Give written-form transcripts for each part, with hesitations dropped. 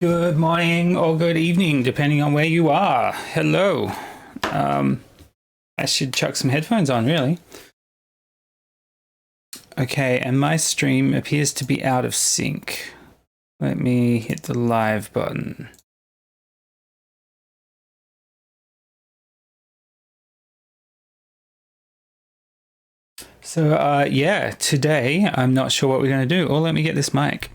Good morning or good evening, depending on where you are. Hello. I should chuck some headphones on, really. Okay, and my stream appears to be out of sync. Let me hit the live button. So, yeah, today I'm not sure what we're going to do. Or let me get this mic.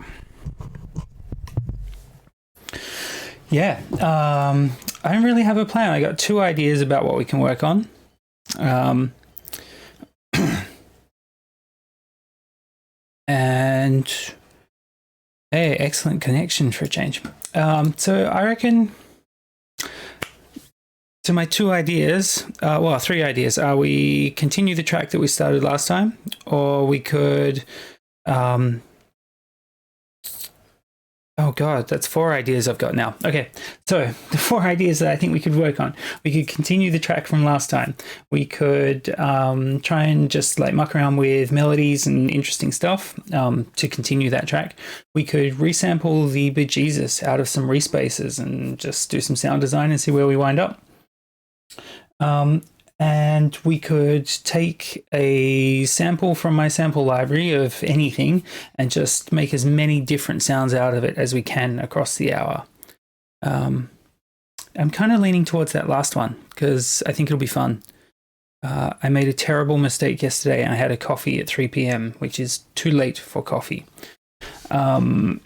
Yeah, I don't really have a plan. I got two ideas about what we can work on. And hey, excellent connection for a change. So I reckon, so my two ideas, well, three ideas, are we continue the track that we started last time, or we could, oh God, that's four ideas I've got now. Okay, so the four ideas that I think we could work on. We could continue the track from last time. We could try and just like muck around with melodies and interesting stuff to continue that track. We could resample the bejesus out of some reese basses and just do some sound design and see where we wind up. And we could take a sample from my sample library of anything and just make as many different sounds out of it as we can across the hour. I'm kind of leaning towards that last one because I think it'll be fun. I made a terrible mistake yesterday and I had a coffee at 3 p.m., which is too late for coffee. All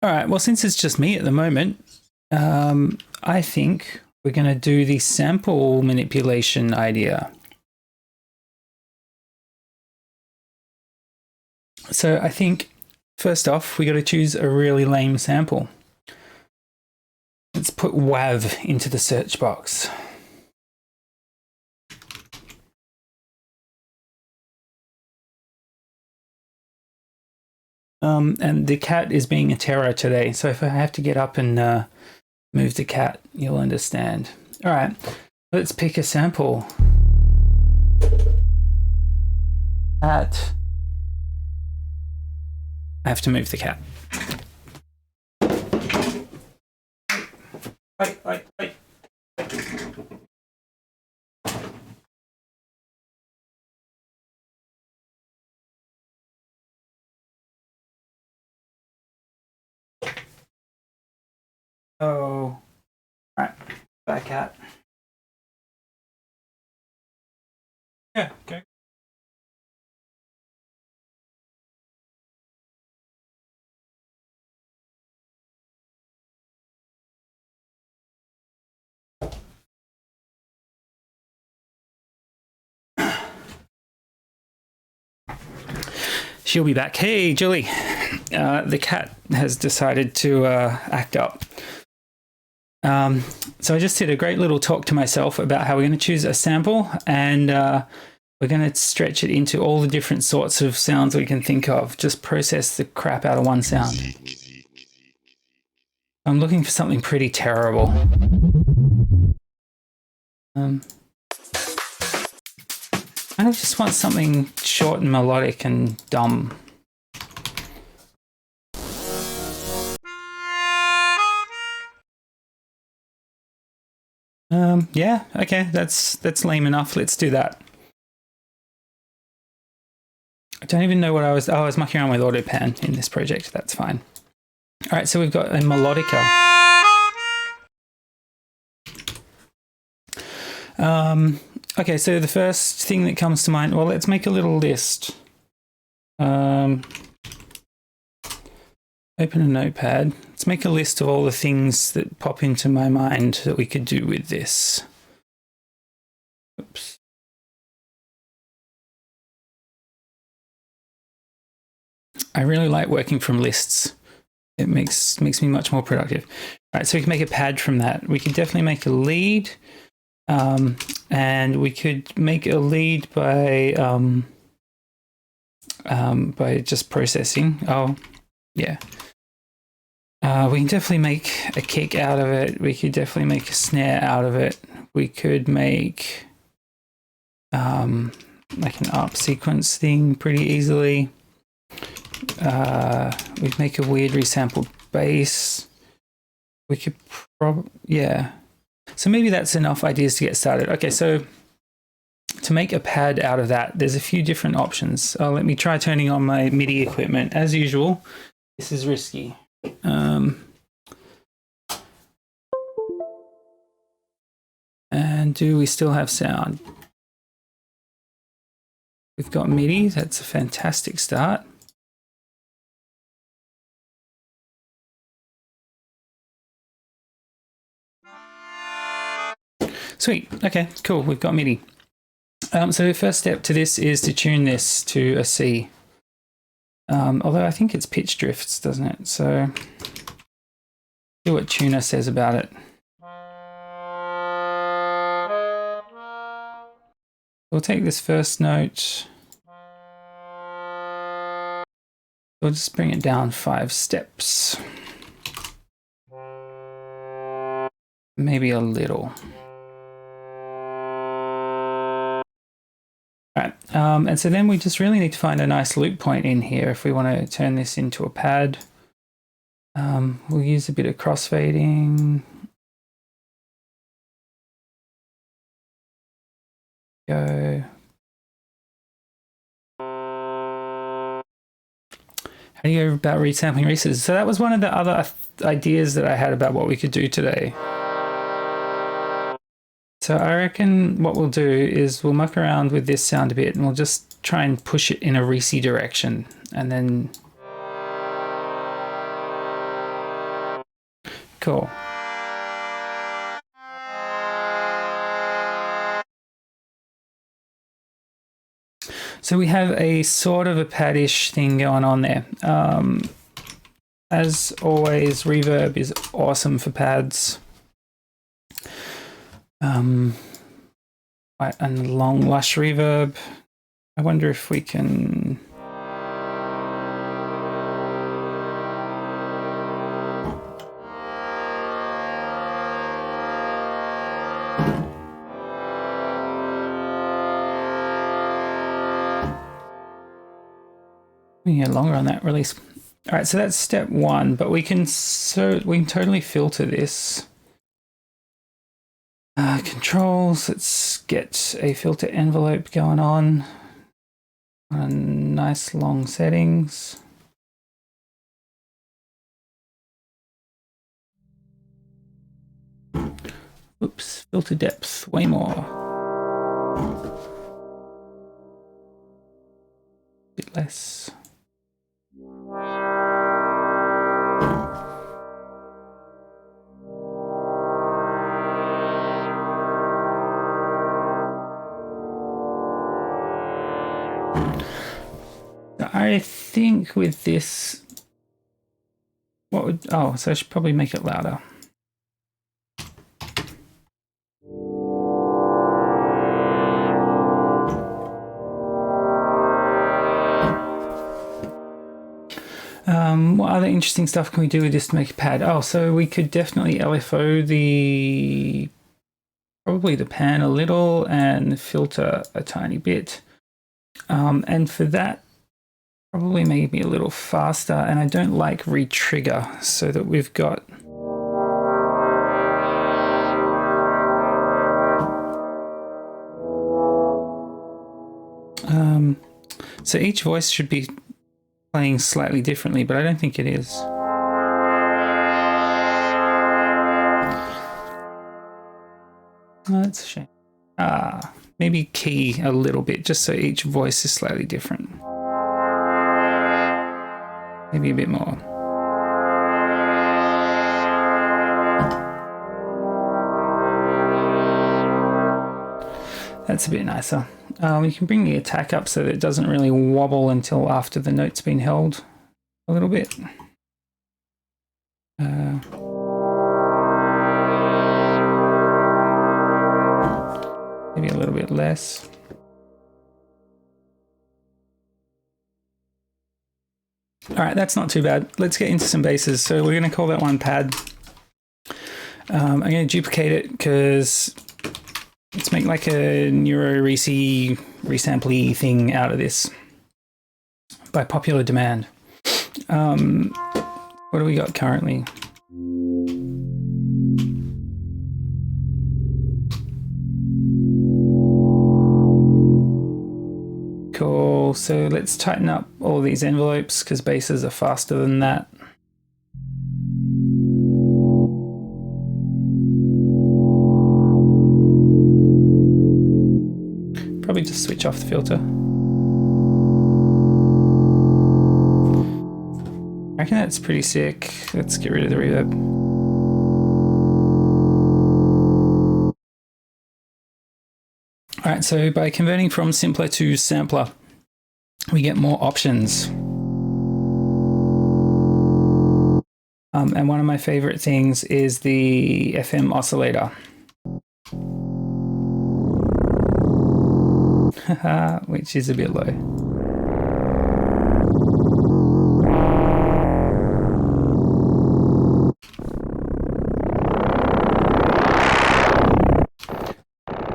right, well, since it's just me at the moment, I think we're going to do the sample manipulation idea. So I think, first off, we got to choose a really lame sample. Let's put WAV into the search box. And the cat is being a terror today, so if I have to get up and move the cat, you'll understand. All right, let's pick a sample. Cat. I have to move the cat. Wait. Oh, all right, bye, cat. Yeah, okay. She'll be back. Hey, Julie. The cat has decided to act up. So I just did a great little talk to myself about how we're going to choose a sample and we're going to stretch it into all the different sorts of sounds we can think of. Just process the crap out of one sound. I'm looking for something pretty terrible. I just want something short and melodic and dumb. Yeah, okay, that's lame enough. Let's do that. I don't even know what I was mucking around with AutoPan in this project. That's fine. All right, so we've got a melodica. Okay, so the first thing that comes to mind, well, let's make a little list. Open a notepad. Let's make a list of all the things that pop into my mind that we could do with this. Oops. I really like working from lists. It makes me much more productive. All right, so we can make a pad from that. We could definitely make a lead. And we could make a lead by just processing. Oh, yeah. We can definitely make a kick out of it. We could definitely make a snare out of it. We could make like an up sequence thing pretty easily. We'd make a weird resampled bass. We could probably, yeah. So maybe that's enough ideas to get started. Okay, so to make a pad out of that, there's a few different options. Let me try turning on my MIDI equipment. As usual, this is risky. And do we still have sound? We've got MIDI. That's a fantastic start. Sweet. Okay, cool. We've got MIDI. So the first step to this is to tune this to a C. Although I think it's pitch drifts, doesn't it? So see what tuner says about it. We'll take this first note. We'll just bring it down 5 steps. Maybe a little. All right, and so then we just really need to find a nice loop point in here if we want to turn this into a pad. We'll use a bit of crossfading. Go. How do you go about resampling reeses? So that was one of the other ideas that I had about what we could do today. So I reckon what we'll do is we'll muck around with this sound a bit and we'll just try and push it in a reese direction and then... Cool. So we have a sort of a pad-ish thing going on there. As always, reverb is awesome for pads. Quite a long, lush reverb. I wonder if we can... We can get longer on that release. All right, so that's step 1, but we can totally filter this. Controls, let's get a filter envelope going on. Nice long settings. Oops, filter depth, way more. Bit less. I think with this, what would, oh, so I should probably make it louder. What other interesting stuff can we do with this to make a pad? Oh, so we could definitely LFO probably the pan a little and filter a tiny bit. And for that, probably maybe a little faster, and I don't like re-trigger, so that we've got so each voice should be playing slightly differently, but I don't think it is. Oh, that's a shame. Maybe key a little bit, just so each voice is slightly different. Maybe a bit more. That's a bit nicer. We can bring the attack up so that it doesn't really wobble until after the note's been held a little bit. Maybe a little bit less. All right, that's not too bad. Let's get into some basses. So we're going to call that one pad. I'm going to duplicate it because let's make like a neuro reese resample thing out of this by popular demand. What do we got currently? Cool, so let's tighten up all these envelopes because basses are faster than that. Probably just switch off the filter. I reckon that's pretty sick. Let's get rid of the reverb. All right, so by converting from simpler to sampler, we get more options. And one of my favorite things is the FM Oscillator. Which is a bit low.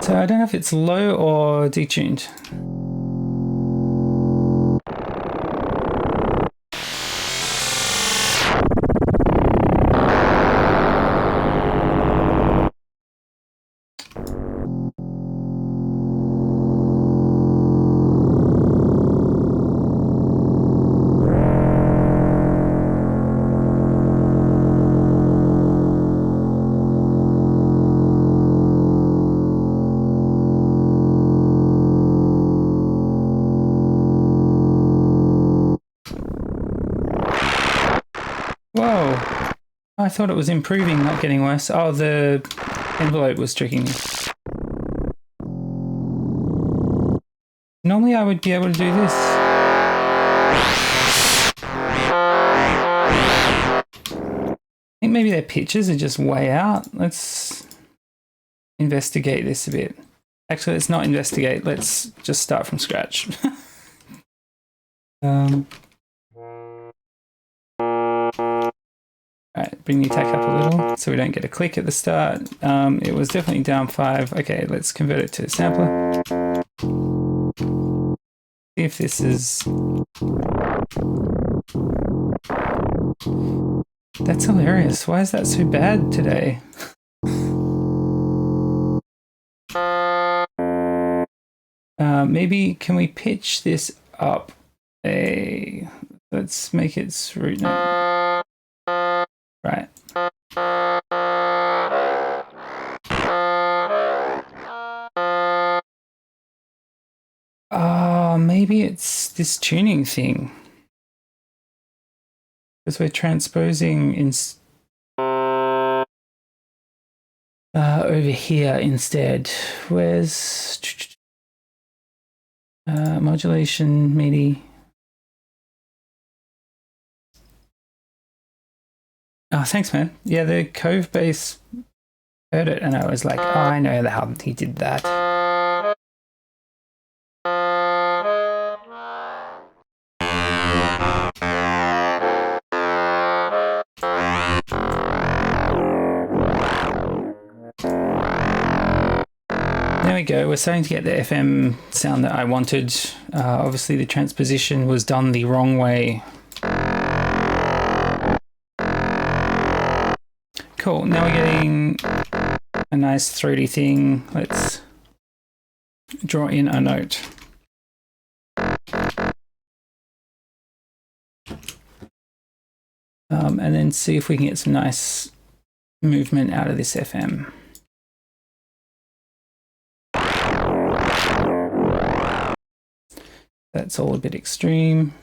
So I don't know if it's low or detuned. Whoa, I thought it was improving, not getting worse. Oh, the envelope was tricking me. Normally I would be able to do this. I think maybe their pitches are just way out. Let's investigate this a bit. Actually, let's not investigate. Let's just start from scratch. Alright, bring the attack up a little so we don't get a click at the start. It was definitely down 5. Okay, let's convert it to a sampler. See if this is... That's hilarious. Why is that so bad today? Maybe can we pitch this up a... Let's make its root note. Right. Maybe it's this tuning thing. Because we're transposing in over here instead. Where's modulation, MIDI? Oh, thanks, man. Yeah, the Cove bass heard it, and I was like, oh, I know how he did that. There we go. We're starting to get the FM sound that I wanted. Obviously, the transposition was done the wrong way. Cool. Now we're getting a nice throaty thing. Let's draw in a note. And then see if we can get some nice movement out of this FM. That's all a bit extreme.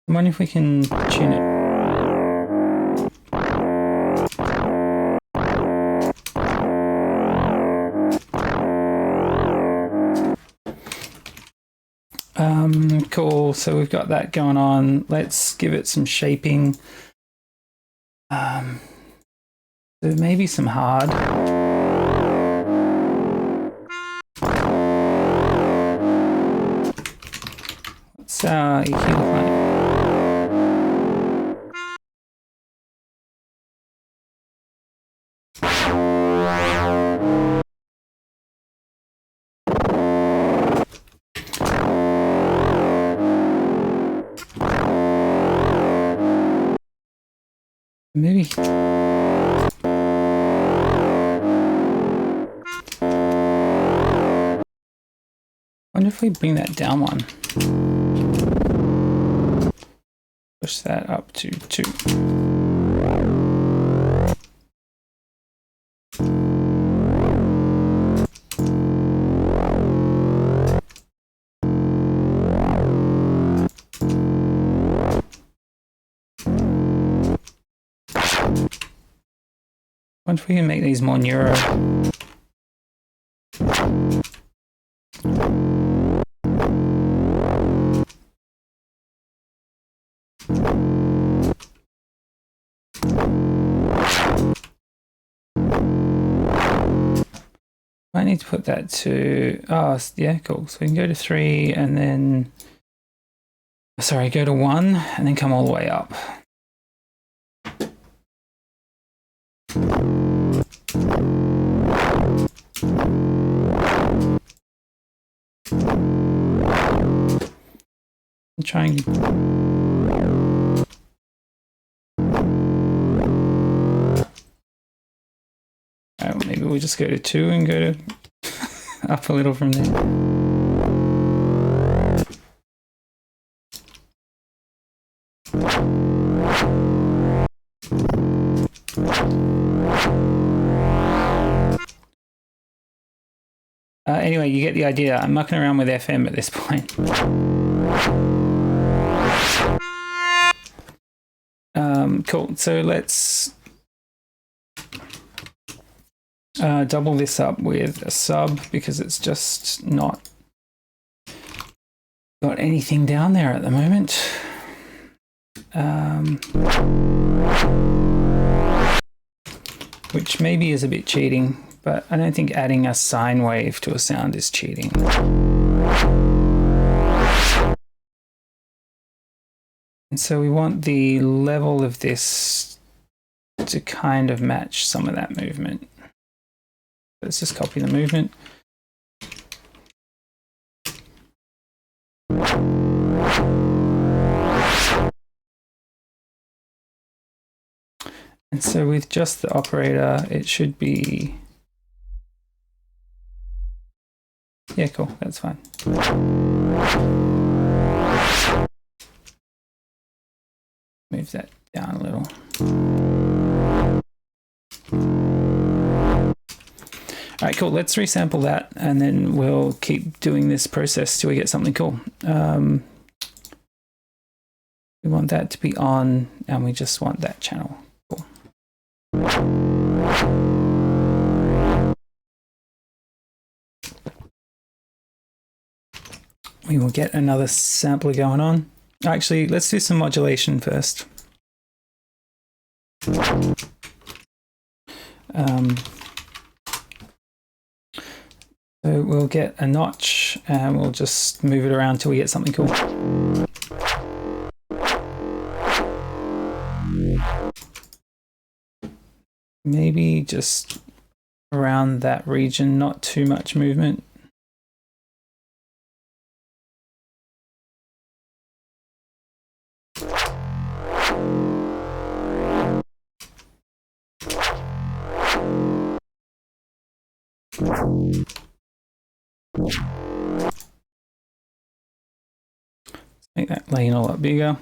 I wonder if we can tune it. Cool, so we've got that going on. Let's give it some shaping. So maybe some hard. What's our EQ look like? Maybe. Wonder if we bring that down one. Push that up to 2. Wonder if we can make these more neuro. I need to put that to, oh yeah, cool. So we can go to 3 and then, sorry, go to 1 and then come all the way up. I'm trying. Maybe we'll just go to 2 and go to up a little from there. Anyway, you get the idea. I'm mucking around with FM at this point. Cool. So let's double this up with a sub because it's just not got anything down there at the moment. Which maybe is a bit cheating, but I don't think adding a sine wave to a sound is cheating. And so we want the level of this to kind of match some of that movement. Let's just copy the movement. And so with just the operator, it should be, yeah, cool, that's fine. Move that down a little. All right, cool, let's resample that and then we'll keep doing this process till we get something cool. We want that to be on and we just want that channel. Cool. We will get another sampler going on. Actually, let's do some modulation first. So we'll get a notch and we'll just move it around till we get something cool. Maybe just around that region, not too much movement. Make that lane a lot bigger.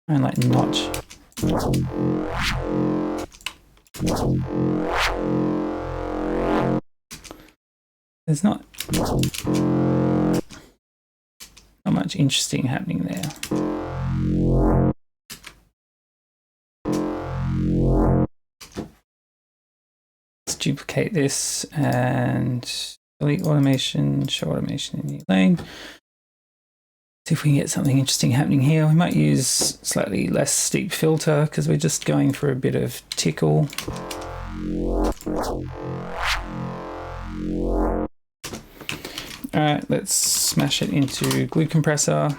And like notch. There's not much interesting happening there. Let's duplicate this and delete automation, show automation in new lane. See if we can get something interesting happening here. We might use slightly less steep filter because we're just going for a bit of tickle. All right, let's smash it into glue compressor.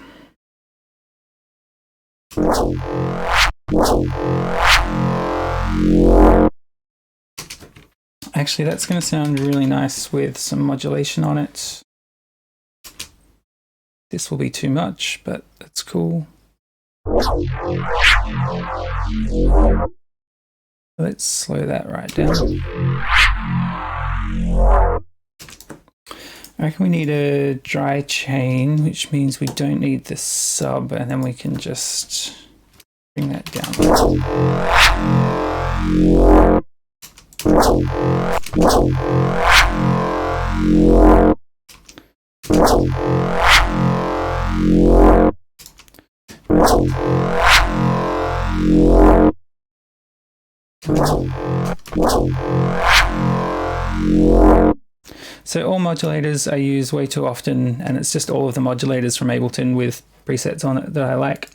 Actually, that's going to sound really nice with some modulation on it. This will be too much, but that's cool. Let's slow that right down. I reckon we need a dry chain, which means we don't need the sub, and then we can just bring that down. So all modulators I use way too often, and it's just all of the modulators from Ableton with presets on it that I like.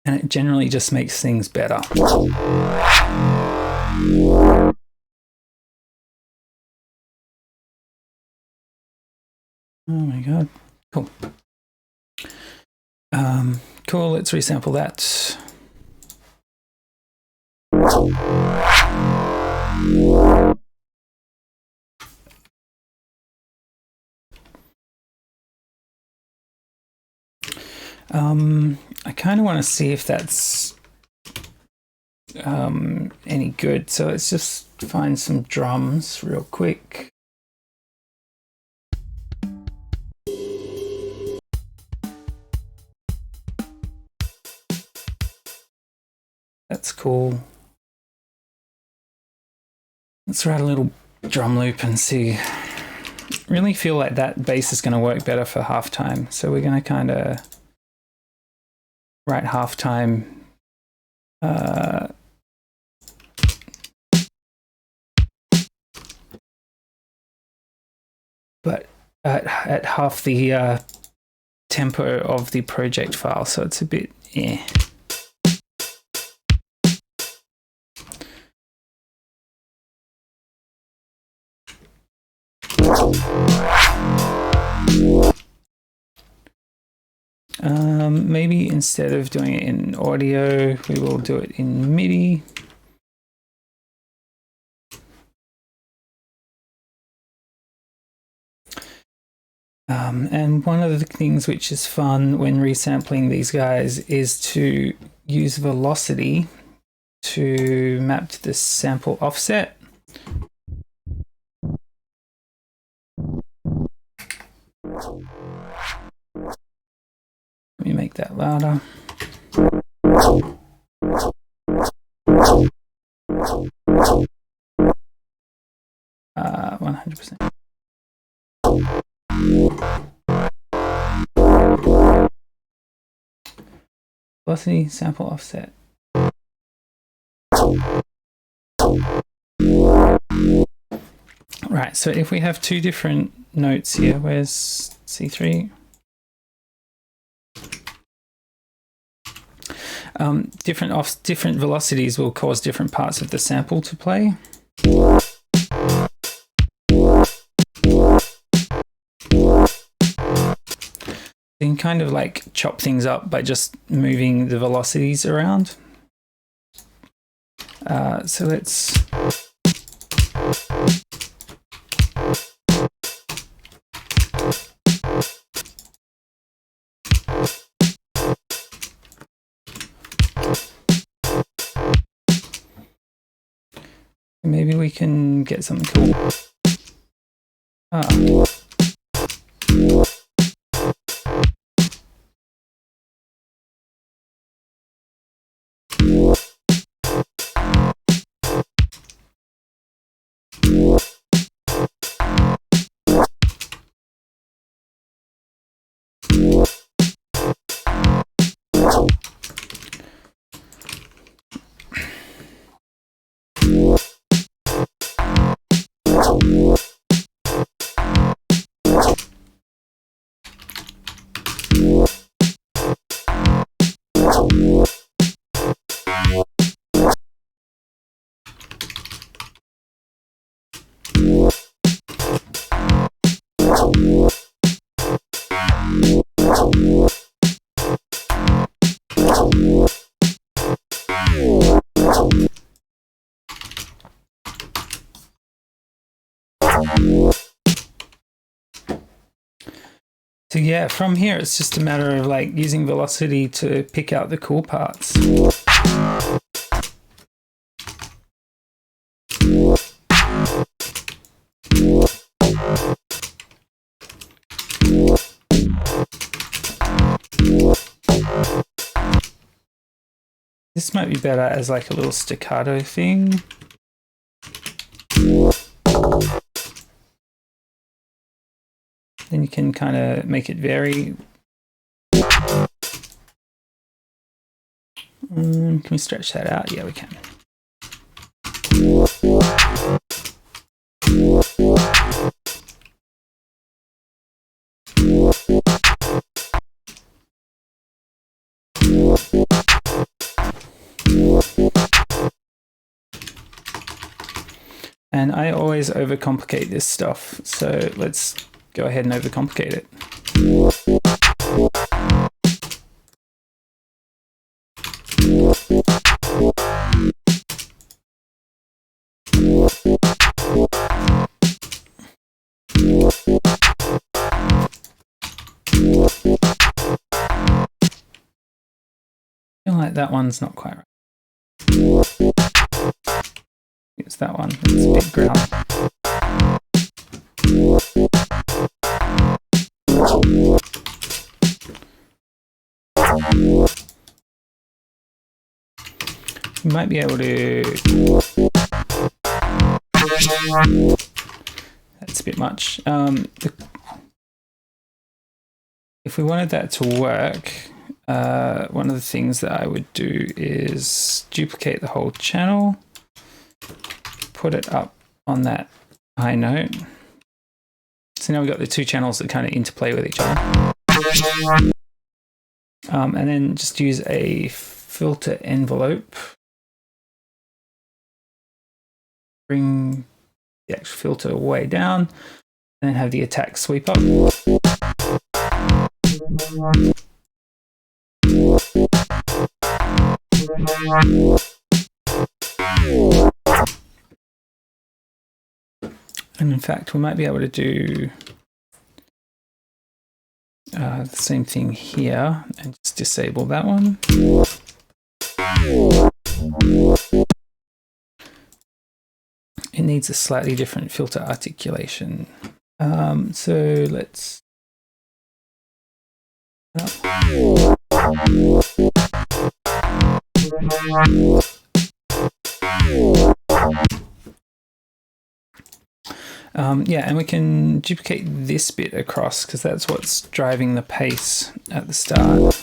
And it generally just makes things better. Oh my god, cool. Cool, let's resample that. I kind of want to see if that's any good, so let's just find some drums real quick. That's cool. Let's write a little drum loop and see. Really feel like that bass is going to work better for halftime, so we're going to kind of write halftime but at half the tempo of the project file, so it's a bit maybe instead of doing it in audio, we will do it in MIDI. And one of the things which is fun when resampling these guys is to use velocity to map to the sample offset. Let me make that louder. 100%. Velocity, sample offset. Right, so if we have two different notes here, where's C3? Different velocities will cause different parts of the sample to play. You can kind of like chop things up by just moving the velocities around. So let's maybe we can get something cool. So yeah, from here it's just a matter of like using velocity to pick out the cool parts. This might be better as like a little staccato thing. Then you can kind of make it vary. Can we stretch that out? Yeah, we can. And I always overcomplicate this stuff, so let's go ahead and overcomplicate it. I feel like that one's not quite right. It's that one. It's a big ground. You might be able to... That's a bit much. If we wanted that to work, one of the things that I would do is duplicate the whole channel, put it up on that high note. So now we've got the two channels that kind of interplay with each other. And then just use a filter envelope. Bring the actual filter way down, and then have the attack sweep up. And in fact, we might be able to do the same thing here and just disable that one. It needs a slightly different filter articulation. So let's... yeah, and we can duplicate this bit across because that's what's driving the pace at the start.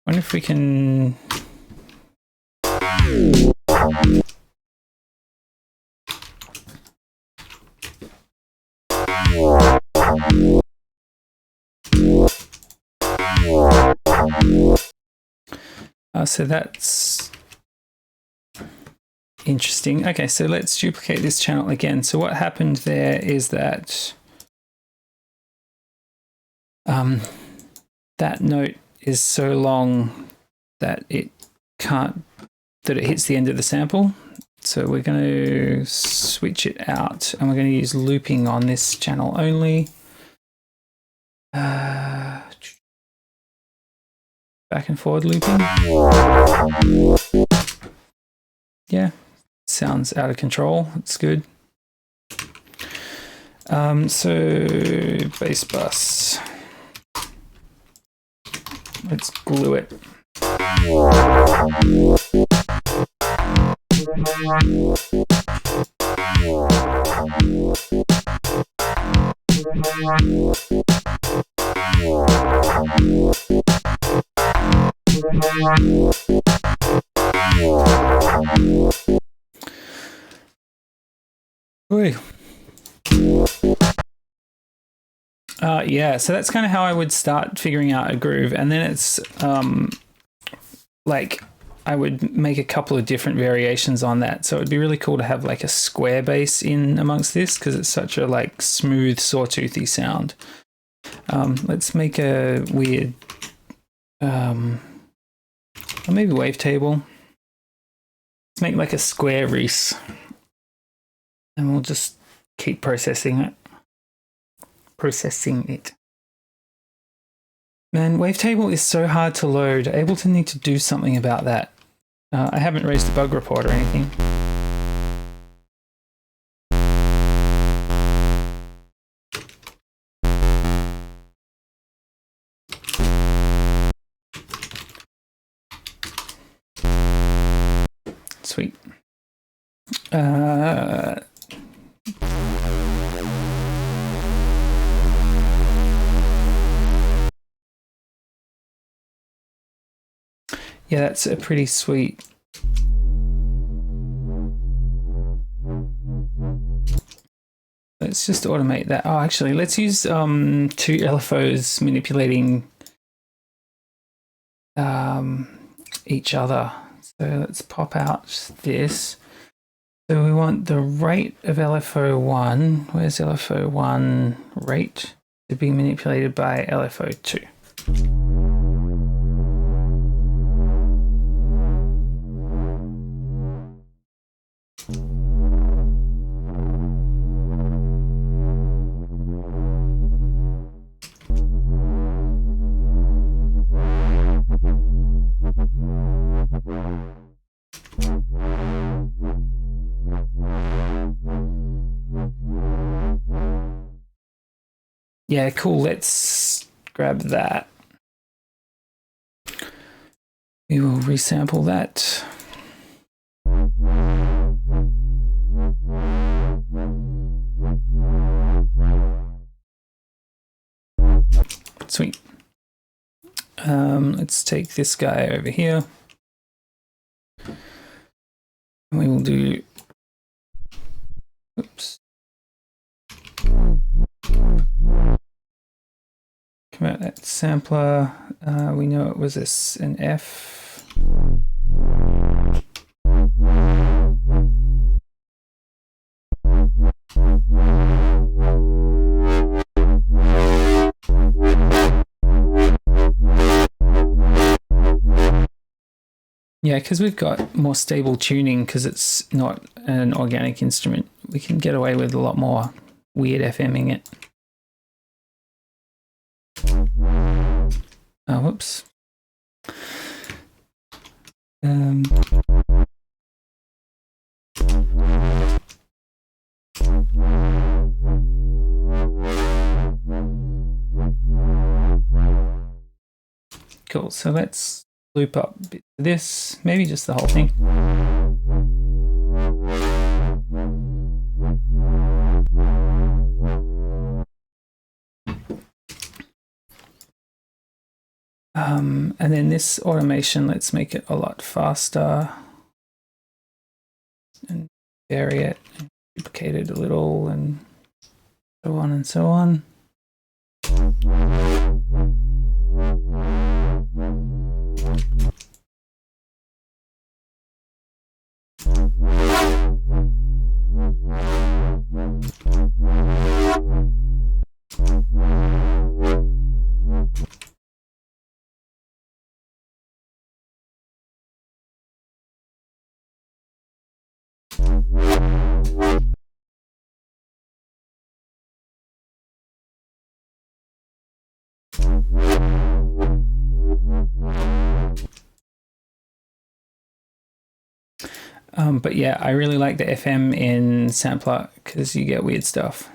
I wonder if we can... so that's interesting. Okay, so let's duplicate this channel again. So what happened there is that that note is so long that it hits the end of the sample. So we're going to switch it out and we're going to use looping on this channel only. Back and forward looping. Yeah, sounds out of control. It's good. So bass bus. Let's glue it. Yeah, so that's kind of how I would start figuring out a groove, and then it's like I would make a couple of different variations on that. So it'd be really cool to have like a square bass in amongst this because it's such a like smooth, sawtoothy sound. Let's make a weird, or maybe wavetable. Let's make like a square reese, and we'll just keep processing it. Man, Wavetable is so hard to load. Ableton need to do something about that. I haven't raised a bug report or anything. Sweet. Yeah, that's a pretty sweet. Let's just automate that. Oh, actually, let's use 2 LFOs manipulating each other. So let's pop out this. So we want the rate of LFO1. Where's LFO1 rate to be manipulated by LFO2? Yeah, cool. Let's grab that. We will resample that. Sweet. Let's take this guy over here. And we will do, oops. Come out that sampler. We know it was an F. Yeah, because we've got more stable tuning because it's not an organic instrument. We can get away with a lot more weird FMing it. Oh, whoops. Cool, so let's loop up this, maybe just the whole thing. And then this automation, let's make it a lot faster and vary it, and duplicate it a little, and so on and so on. But yeah, I really like the FM in Sampler because you get weird stuff.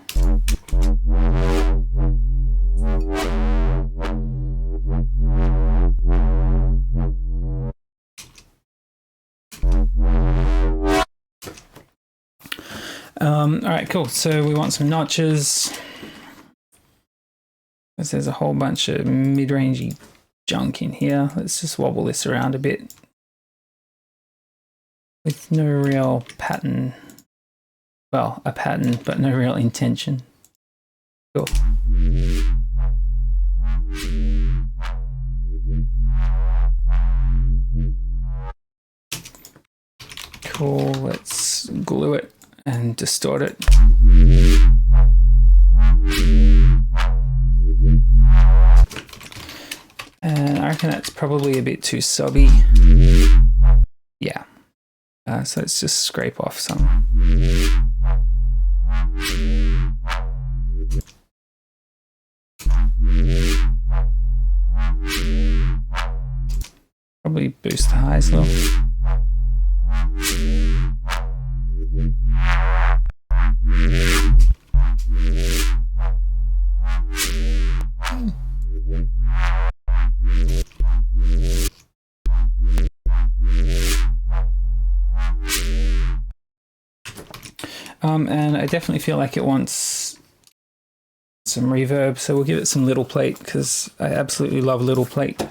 All right, cool. So we want some notches. because there's a whole bunch of mid-rangey junk in here. Let's just wobble this around a bit with no real pattern. Well, a pattern, but no real intention. Cool. Cool, let's glue it and distort it. And I reckon that's probably a bit too sobby. Yeah. So let's just scrape off some. Probably boost the highs a little. And I definitely feel like it wants some reverb, so we'll give it some little plate because I absolutely love little plate.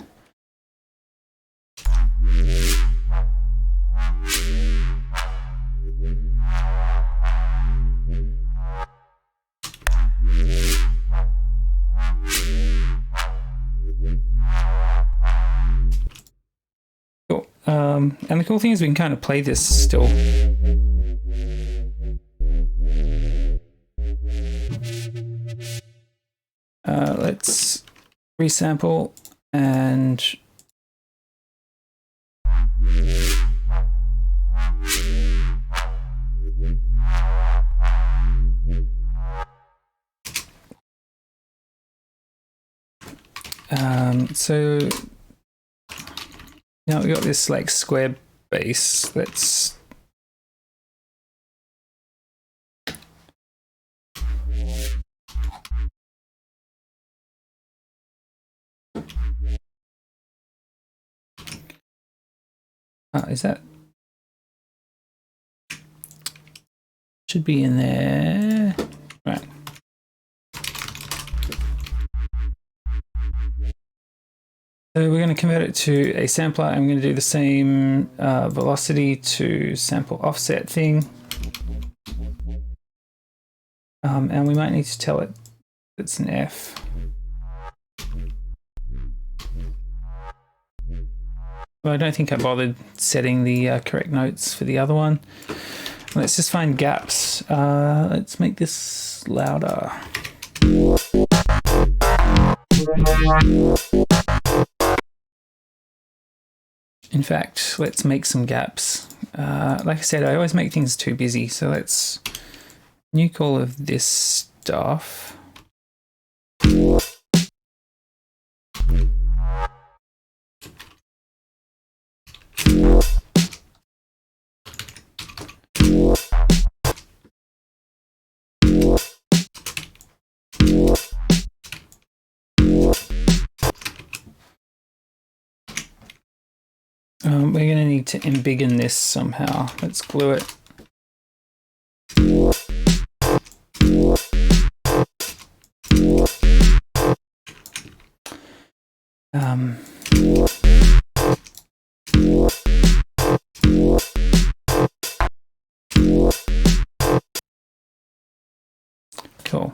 Cool. And the cool thing is we can kind of play this still. Let's resample and so now we got this like square bass. Let's is that should be in there, right? So we're going to convert it to a sampler. I'm going to do the same velocity to sample offset thing, and we might need to tell it it's an F. Well, I don't think I bothered setting the correct notes for the other one. Let's just find gaps. Let's make this louder. In fact, let's make some gaps. Like I said, I always make things too busy, so let's nuke all of this stuff. We're going to need to embiggen this somehow. Let's glue it. Cool.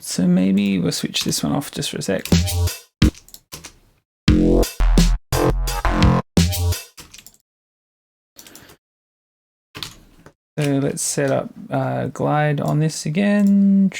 So maybe we'll switch this one off just for a sec. So let's set up glide on this again.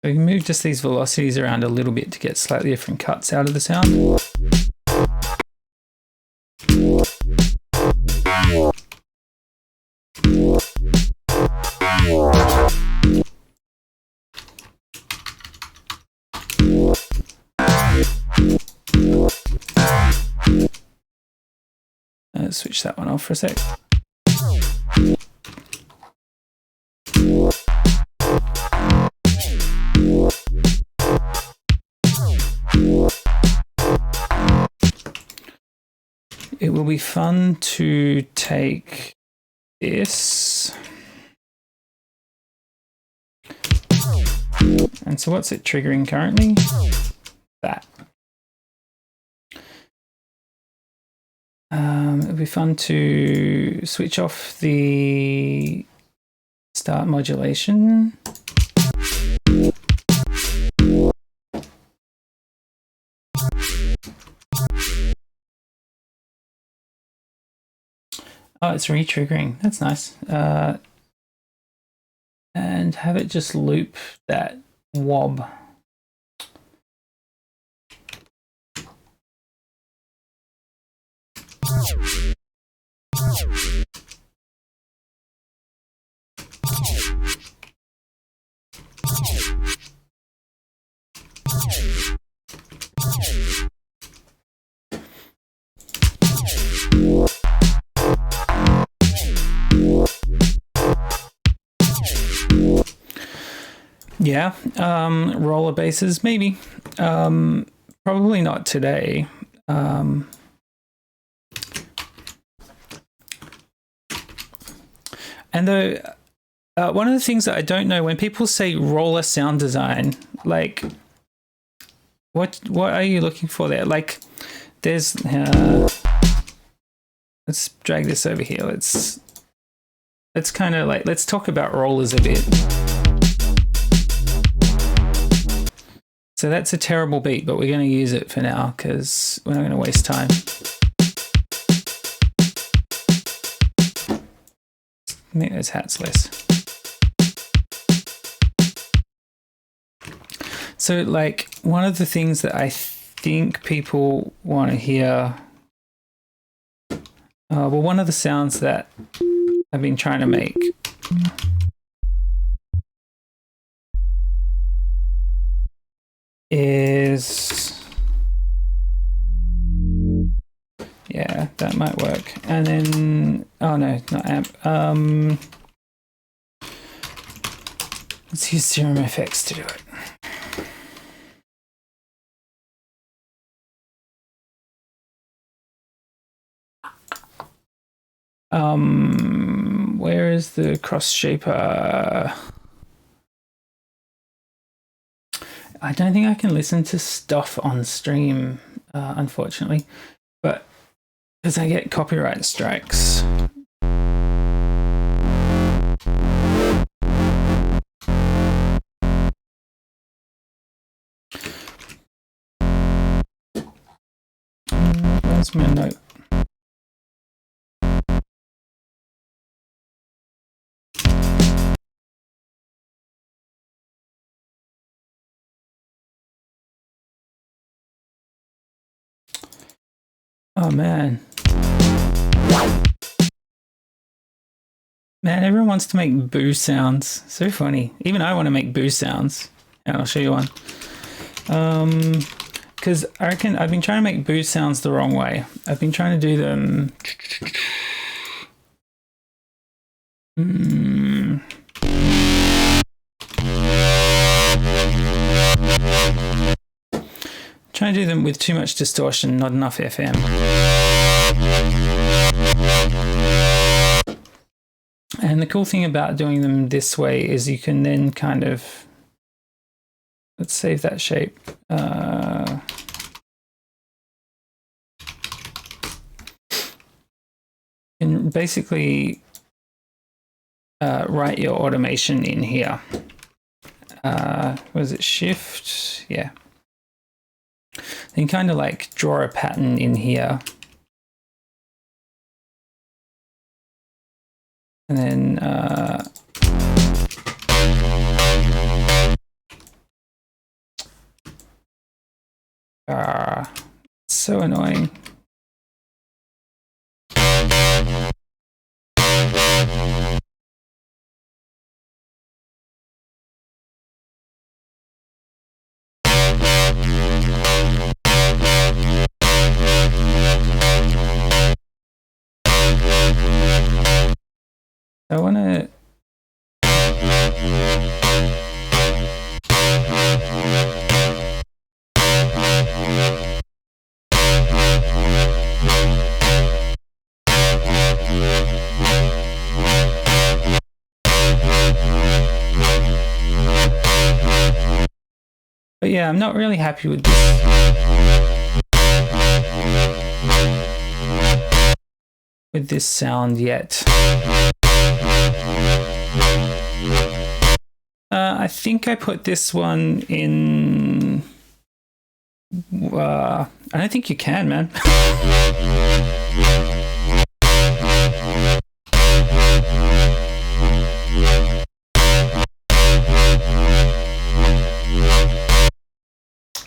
We can move just these velocities around a little bit to get slightly different cuts out of the sound. Let's switch that one off for a sec. It will be fun to take this. And so what's it triggering currently? That. It'll be fun to switch off the start modulation. Oh, it's re-triggering. That's nice. And have it just loop that wob. Yeah, roller basses, maybe. Probably not today. And though, one of the things that I don't know, when people say roller sound design, like, what are you looking for there? Like, there's, let's drag this over here. Let's kind of like, let's talk about rollers a bit. So that's a terrible beat, but we're going to use it for now because we're not going to waste time. Make those hats less. So like one of the things that I think people want to hear, well, one of the sounds that I've been trying to make is, yeah, that might work. And then, oh no, not amp. Let's use Serum FX to do it. Where is the cross shaper? I don't think I can listen to stuff on stream, unfortunately, but because I get copyright strikes. Where's my note? Oh man. Man, everyone wants to make boo sounds. So funny. Even I want to make boo sounds. And I'll show you one. Because I reckon I've been trying to make boo sounds the wrong way. I've been trying to do them. Trying to do them with too much distortion, not enough FM. And the cool thing about doing them this way is you can then kind of, let's save that shape. And basically write your automation in here. Was it shift? Yeah. Then kind of like draw a pattern in here. And then It's so annoying. I want to... But yeah, I'm not really happy with this. With this sound yet. I think I put this one in... I don't think you can, man.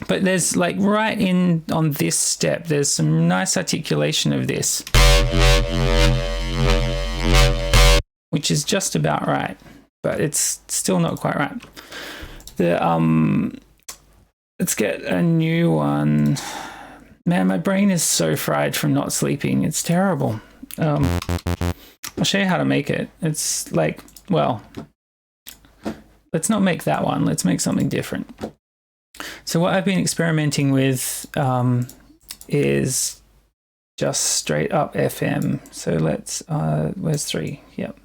But there's like right in on this step, there's some nice articulation of this, which is just about right, but it's still not quite right. Let's get a new one. Man, my brain is so fried from not sleeping. It's terrible. I'll show you how to make it. It's like, well, let's not make that one. Let's make something different. So what I've been experimenting with is just straight up FM. So let's, where's 3? Yep.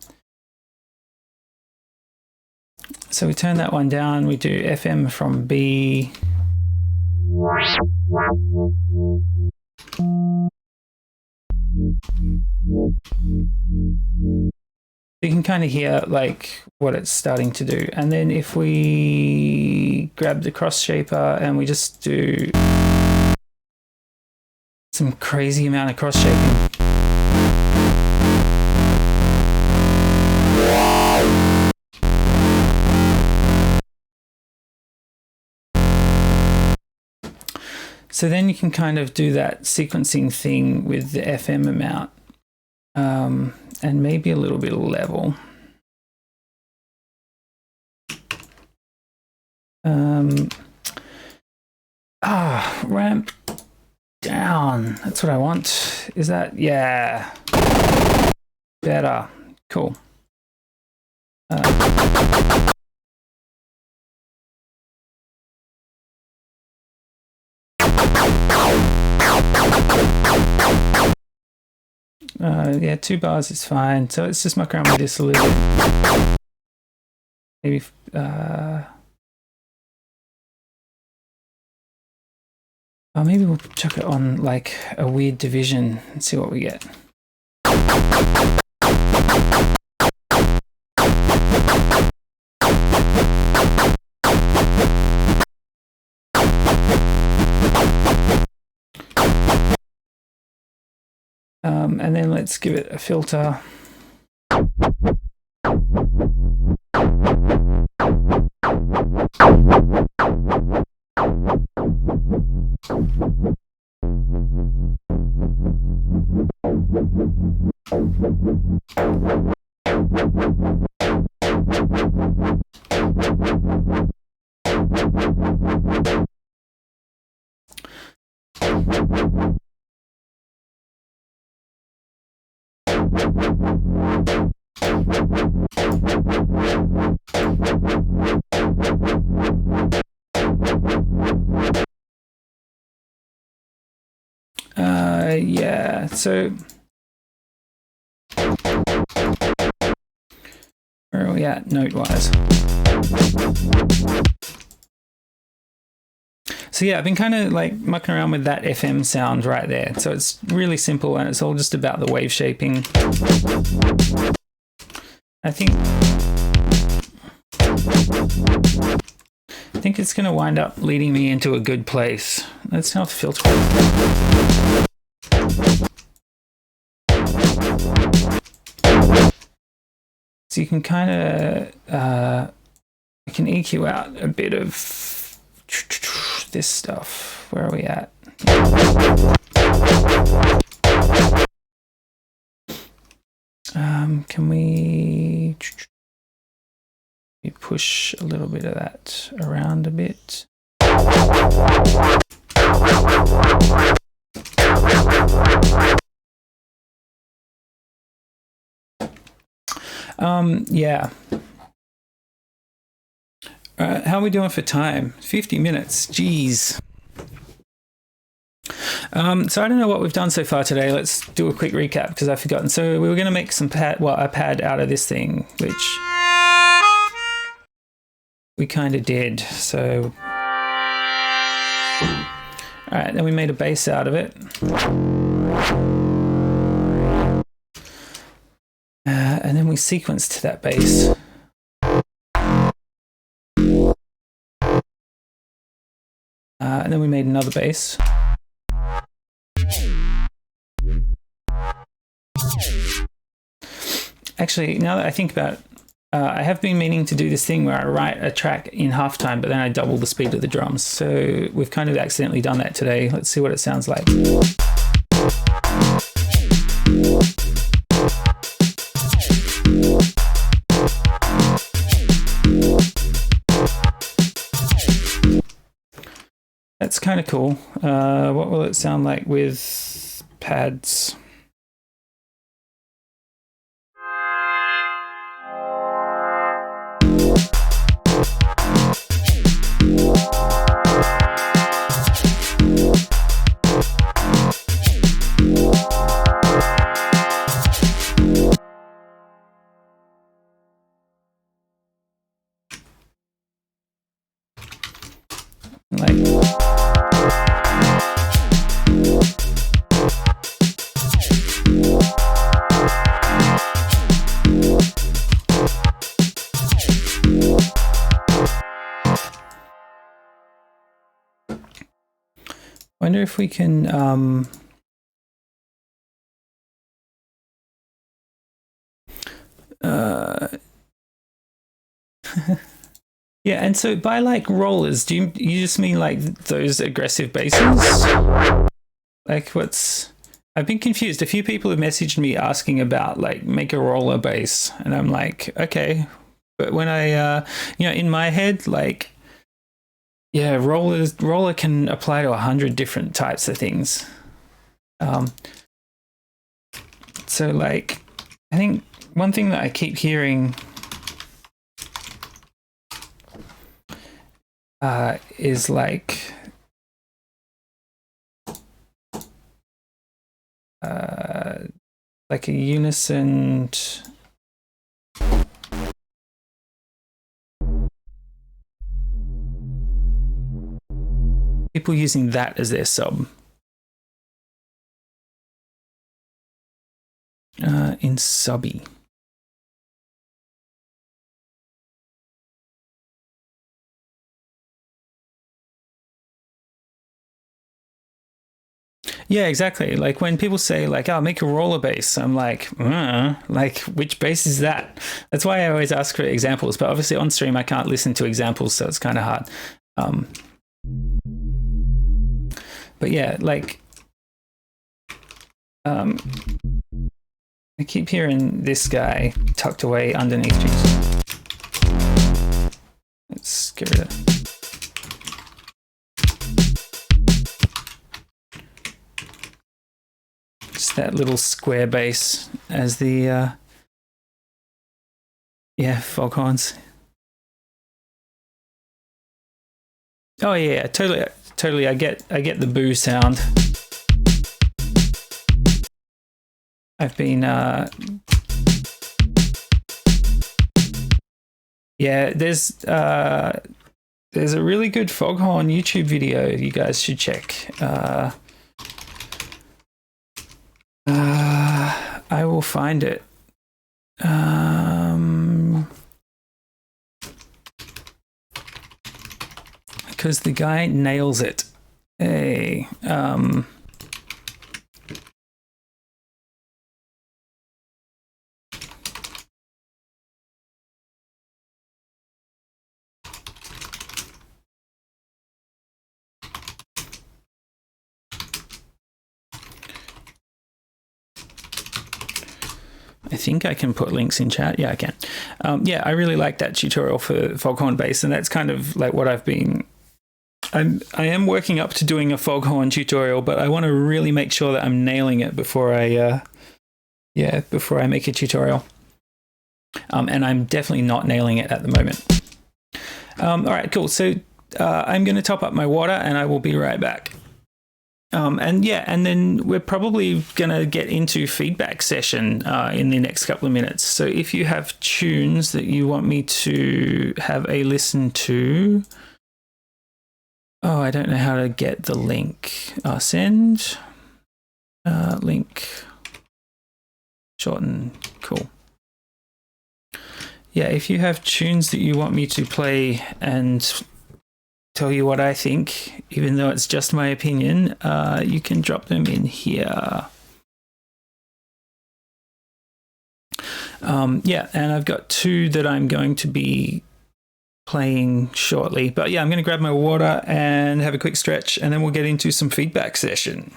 So we turn that one down. We do FM from B. You can kind of hear like what it's starting to do. And then if we grab the cross shaper and we just do some crazy amount of cross shaping. So then you can kind of do that sequencing thing with the FM amount. And maybe a little bit of level. Ramp down. That's what I want. Is that, yeah. Better. Cool. Yeah, 2 bars is fine. So let's just muck around with this a little bit. Maybe, maybe we'll chuck it on like a weird division and see what we get. And then let's give it a filter. Yeah, so where are we at note-wise? So yeah, I've been kind of like mucking around with that FM sound right there. So it's really simple and it's all just about the wave shaping. I think it's going to wind up leading me into a good place. Let's now filter. So you can kind of, you can EQ out a bit of this stuff. Where are we at? Can we push a little bit of that around a bit? Yeah. How are we doing for time? 50 minutes. Jeez. So I don't know what we've done so far today. Let's do a quick recap because I've forgotten. So we were going to make some a pad out of this thing, which we kind of did. So, all right, then we made a bass out of it. And then we sequenced that bass. And then we made another bass. Actually, now that I think about it, I have been meaning to do this thing where I write a track in halftime, but then I double the speed of the drums. So we've kind of accidentally done that today. Let's see what it sounds like. That's kind of cool. What will it sound like with pads? Wonder if we can yeah, and so by like rollers, do you just mean like those aggressive basses? Like what's I've been confused. A few people have messaged me asking about like make a roller bass, and I'm like, okay, but when I in my head, like, yeah, roller can apply to 100 different types of things. So like, I think one thing that I keep hearing is like a unison. People using that as their sub. In subby. Yeah, exactly. Like when people say like, "Oh, make a roller bass," I'm like, like which bass is that? That's why I always ask for examples. But obviously on stream I can't listen to examples, so it's kind of hard. But yeah, like I keep hearing this guy tucked away underneath Jesus. Let's get rid of it. Just that little square bass as the foghorns. Oh yeah, totally. I get the boo sound. I've been yeah, there's a really good foghorn YouTube video you guys should check. I will find it. Because the guy nails it. Hey, I think I can put links in chat. Yeah, I can. Yeah, I really like that tutorial for foghorn bass, and that's kind of like what I've been. I am working up to doing a foghorn tutorial, but I want to really make sure that I'm nailing it before I before I make a tutorial. And I'm definitely not nailing it at the moment. All right, cool. So I'm going to top up my water, and I will be right back. And then we're probably going to get into feedback session in the next couple of minutes. So if you have tunes that you want me to have a listen to, I don't know how to get the link. Send link, shorten, cool. Yeah, if you have tunes that you want me to play and tell you what I think, even though it's just my opinion, you can drop them in here. And I've got two that I'm going to be playing shortly. But yeah, I'm going to grab my water and have a quick stretch, and then we'll get into some feedback session.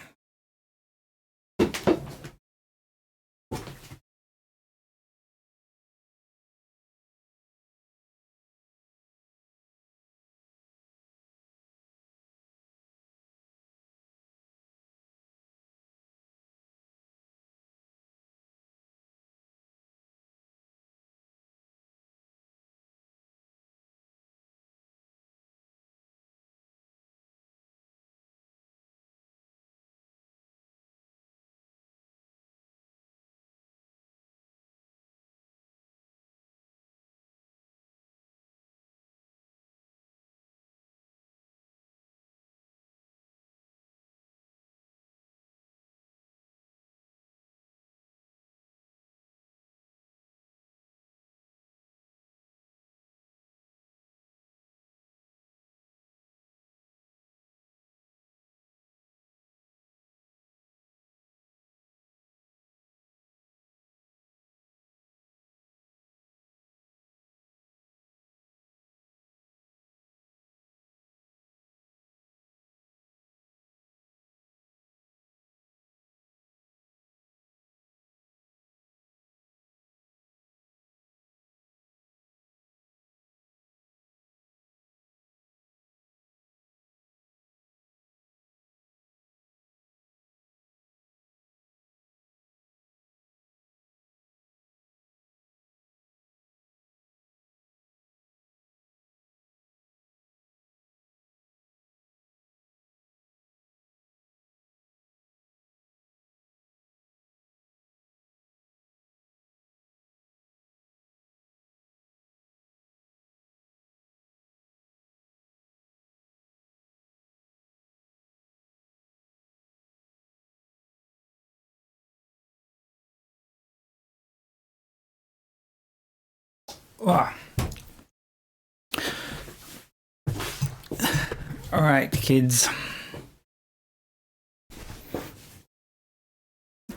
Wow. All right, kids.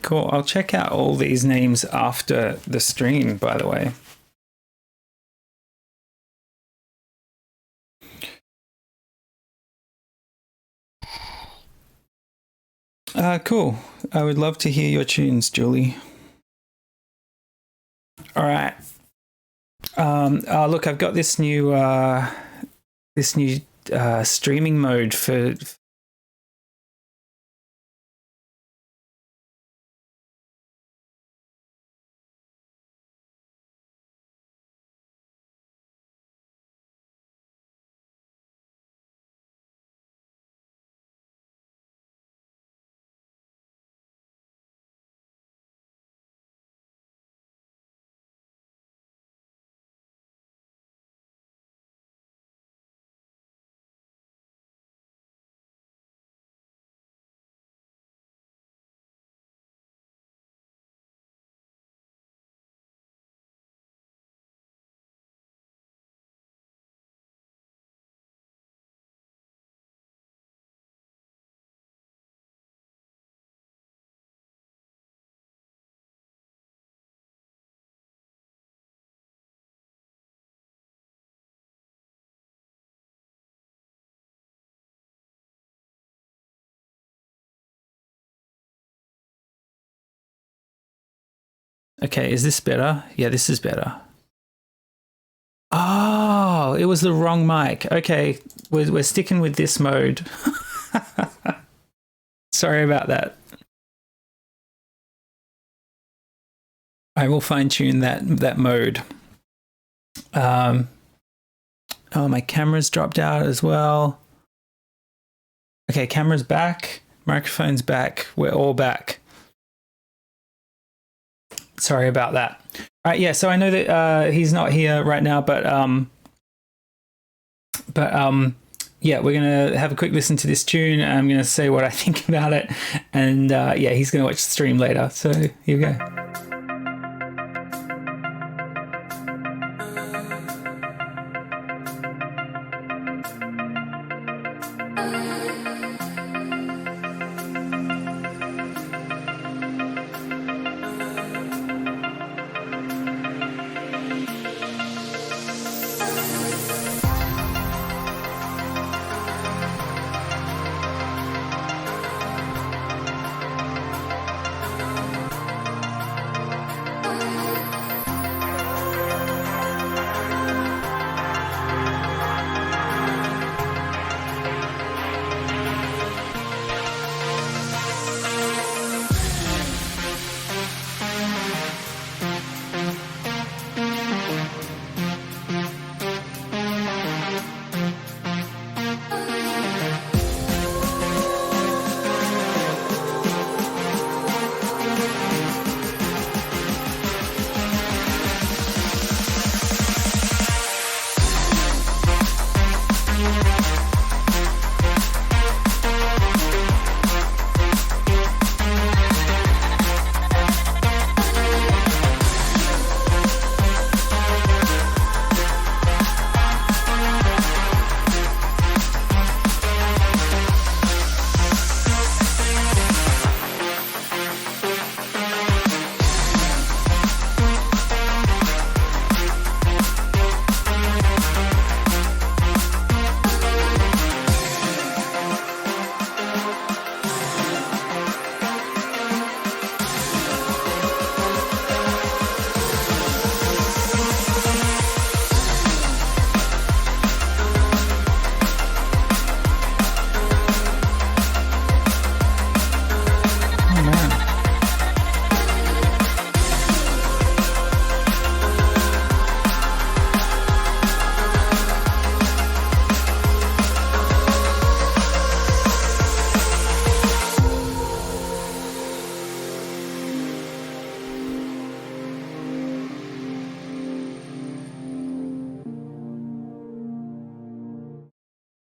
Cool. I'll check out all these names after the stream, by the way. Cool. I would love to hear your tunes, Julie. All right. Look, I've got this new streaming mode for. Okay, is this better? Yeah, this is better. Oh, it was the wrong mic. Okay, we're sticking with this mode. Sorry about that. I will fine tune that mode. Oh, my camera's dropped out as well. Okay, camera's back, microphone's back. We're all back. Sorry about that. All right, yeah. So I know that he's not here right now, but yeah, we're gonna have a quick listen to this tune. I'm gonna say what I think about it, and yeah, he's gonna watch the stream later. So here we go.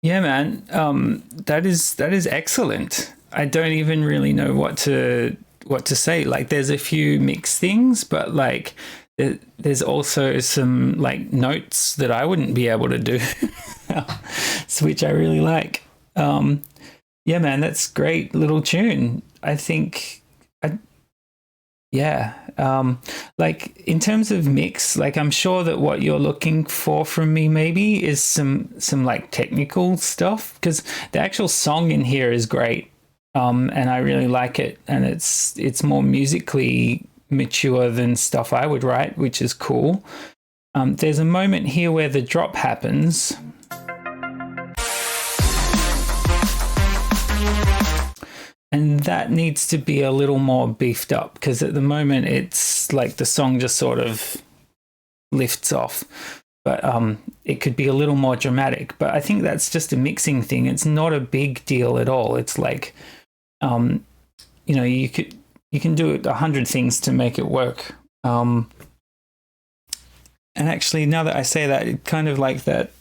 Yeah, man. That is excellent. I don't even really know what to say. Like, there's a few mixed things, but like there's also some like notes that I wouldn't be able to do, which I really like. Yeah, man, that's great little tune. I think, yeah. Like in terms of mix, like I'm sure that what you're looking for from me maybe is some like technical stuff, because the actual song in here is great. And I really like it, and it's more musically mature than stuff I would write, which is cool. There's a moment here where the drop happens. And that needs to be a little more beefed up, because at the moment it's like the song just sort of lifts off. But it could be a little more dramatic. But I think that's just a mixing thing. It's not a big deal at all. It's like, you know, you can do 100 things to make it work. And actually, now that I say that, it kind of like that.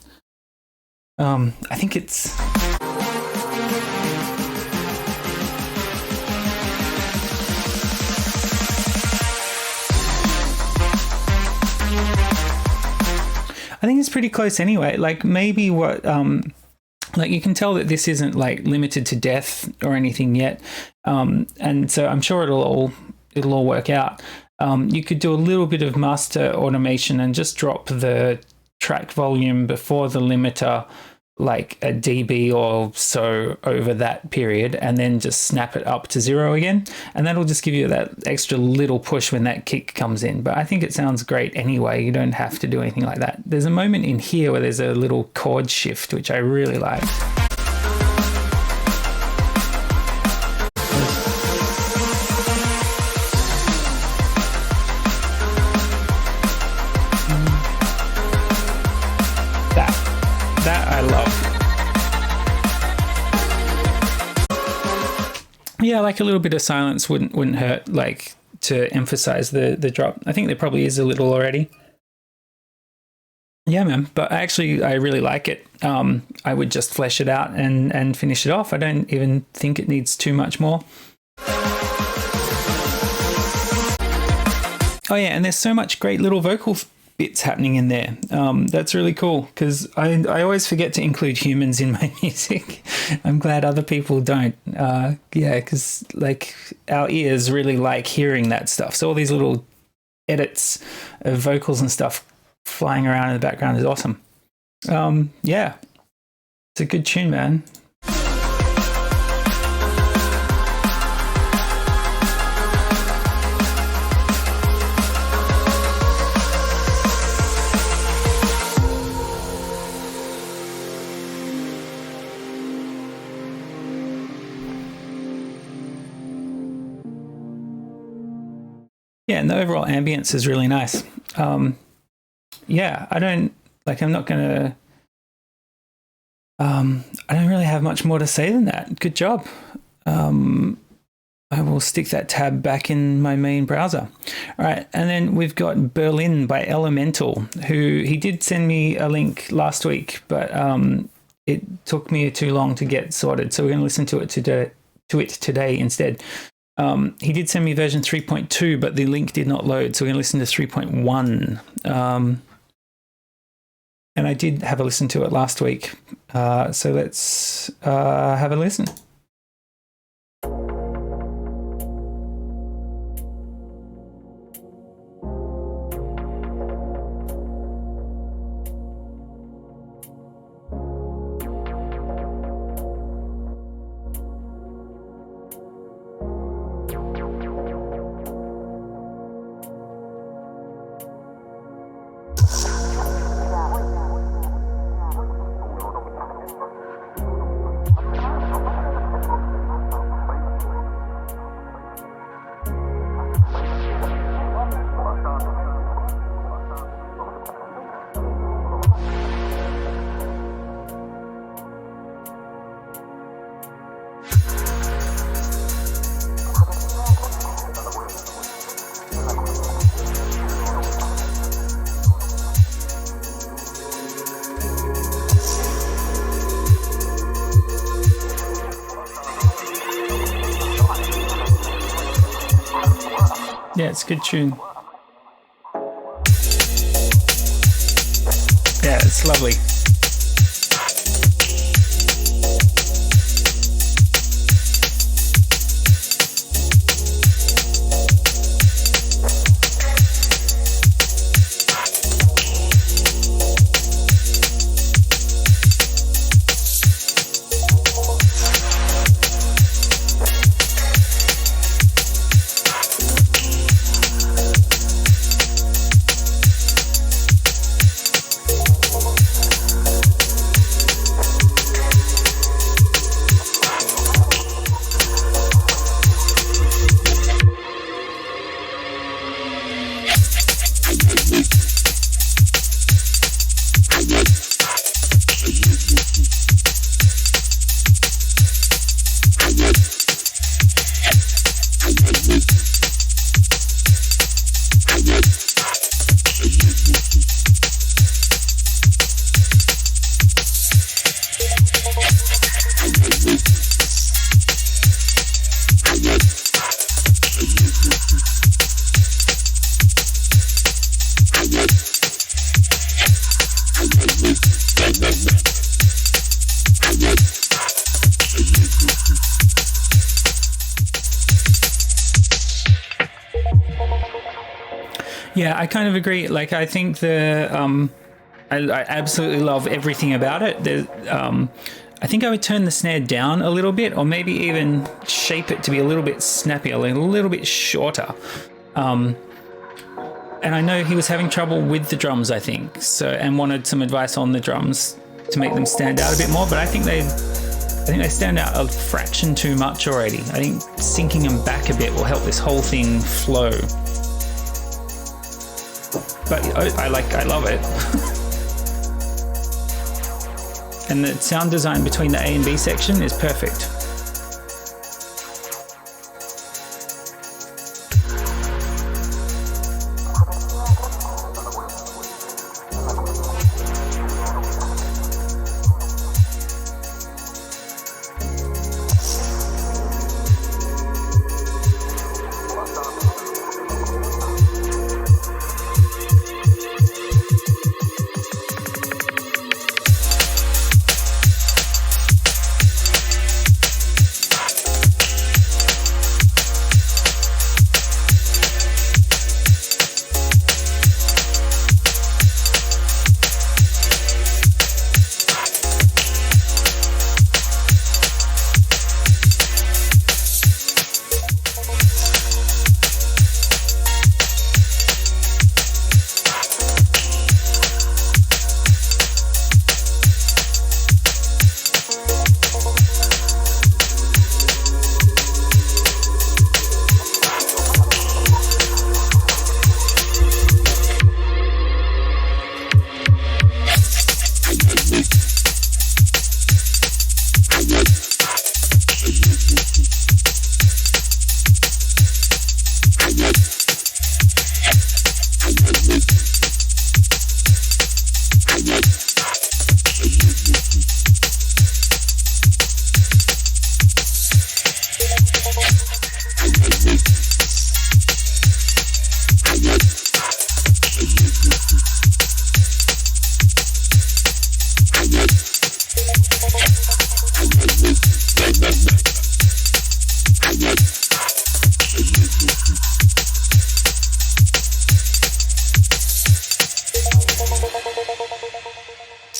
I think it's. I think it's pretty close anyway. Like maybe what, like you can tell that this isn't like limited to death or anything yet. And so I'm sure it'll all work out. You could do a little bit of master automation and just drop the track volume before the limiter like a dB or so over that period, and then just snap it up to 0 again, and that'll just give you that extra little push when that kick comes in. But I think it sounds great anyway. You don't have to do anything like that. There's a moment in here where there's a little chord shift, which I really like. That I love. Yeah, like a little bit of silence wouldn't hurt, like to emphasize the drop. I think there probably is a little already. Yeah, man. But actually, I really like it. I would just flesh it out and finish it off. I don't even think it needs too much more. Oh yeah, and there's so much great little vocal bits happening in there. That's really cool, because I always forget to include humans in my music. I'm glad other people don't. Yeah, because like our ears really like hearing that stuff. So all these little edits of vocals and stuff flying around in the background is awesome. Yeah, it's a good tune, man. Yeah, and the overall ambience is really nice. Yeah, I don't really have much more to say than that. Good job. I will stick that tab back in my main browser. All right, and then we've got Berlin by Elemental, who he did send me a link last week, but it took me too long to get sorted, so we're going to listen to it today instead. He did send me version 3.2, but the link did not load, so we're going to listen to 3.1. And I did have a listen to it last week, so let's have a listen. Yeah, it's a good tune. Yeah, it's lovely. Yeah, I kind of agree. Like, I think the I absolutely love everything about it. I think I would turn the snare down a little bit, or maybe even shape it to be a little bit snappier, a little bit shorter. And I know he was having trouble with the drums, I think, and wanted some advice on the drums to make them stand out a bit more. But I think they stand out a fraction too much already. I think sinking them back a bit will help this whole thing flow. But I love it. And the sound design between the A and B section is perfect.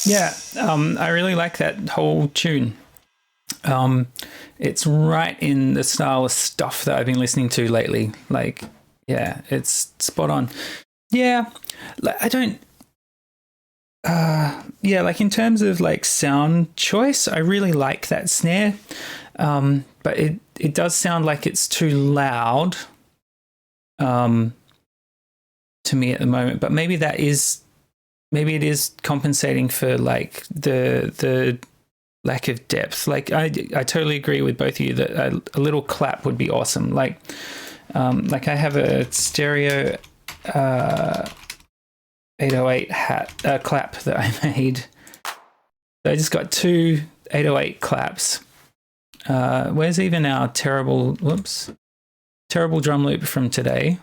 Yeah, I really like that whole tune. It's right in the style of stuff that I've been listening to lately. Like, yeah, it's spot on. Yeah, I don't... yeah, like in terms of like sound choice, I really like that snare. But it does sound like it's too loud to me at the moment. But maybe it is compensating for like the lack of depth. Like I totally agree with both of you that a little clap would be awesome. Like I have a stereo 808 clap that I made. So I just got two 808 claps. Where's even our terrible drum loop from today?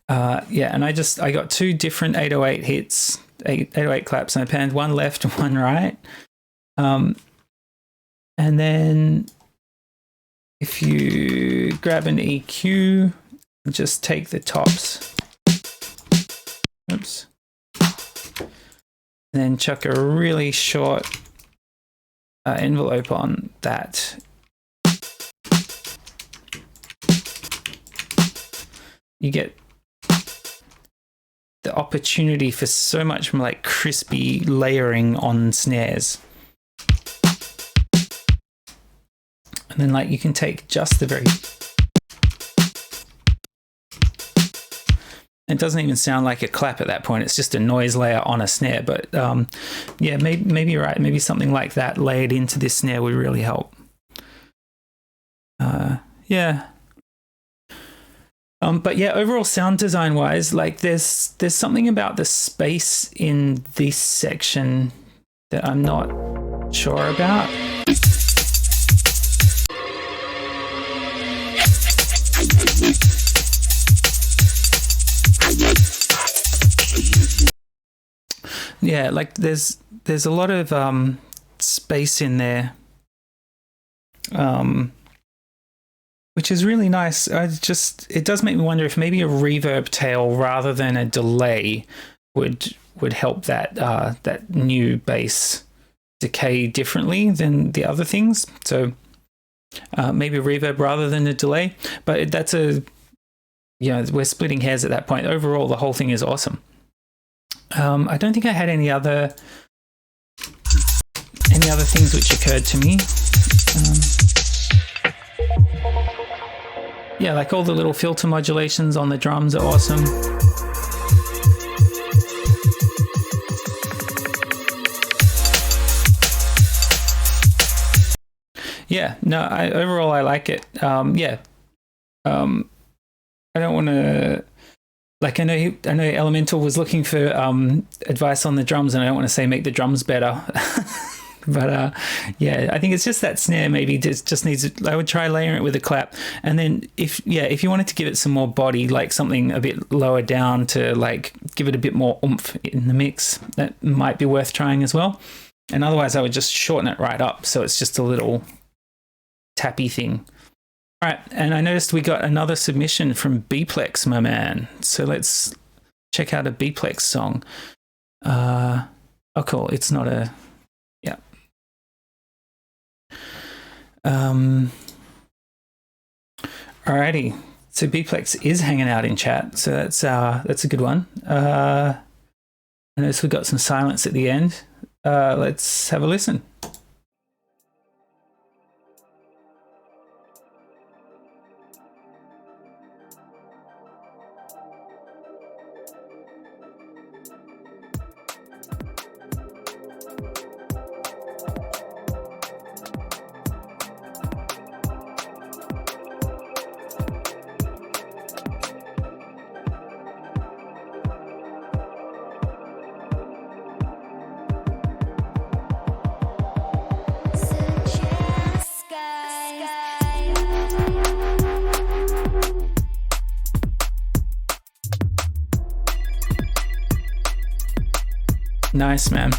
Yeah, and I got two different 808 hits, 808 claps, and I panned one left and one right. And then if you grab an EQ, just take the tops. Oops. And then chuck a really short envelope on that. You get the opportunity for so much more like crispy layering on snares. And then like you can take just the very... It doesn't even sound like a clap at that point. It's just a noise layer on a snare. But yeah, maybe you're right. Maybe something like that layered into this snare would really help. Yeah. But yeah, overall sound design wise, like there's something about the space in this section that I'm not sure about. Yeah, like there's a lot of which is really nice. It does make me wonder if maybe a reverb tail rather than a delay would help that new bass decay differently than the other things. So maybe a reverb rather than a delay. But that's we're splitting hairs at that point. Overall, the whole thing is awesome. I don't think I had any other things which occurred to me. Yeah, like all the little filter modulations on the drums are awesome. Yeah, no, overall I like it. I don't want to, like, I know Elemental was looking for advice on the drums, and I don't want to say make the drums better. But yeah, I think it's just that snare maybe just needs, I would try layering it with a clap. And then if you wanted to give it some more body, like something a bit lower down to like give it a bit more oomph in the mix, that might be worth trying as well. And otherwise I would just shorten it right up so it's just a little tappy thing. All right, and I noticed we got another submission from Bplex, my man. So let's check out a Bplex song. Oh, cool. It's not a... Yeah. Alrighty. So Bplex is hanging out in chat. So that's a good one. I noticed we got some silence at the end. Let's have a listen. Nice, man.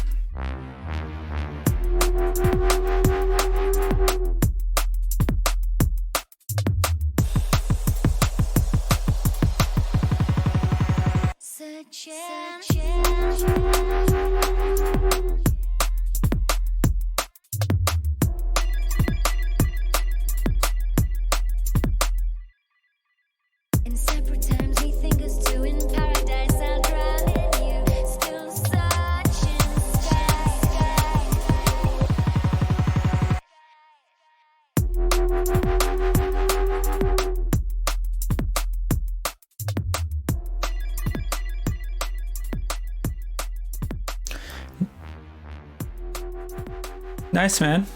Nice, man.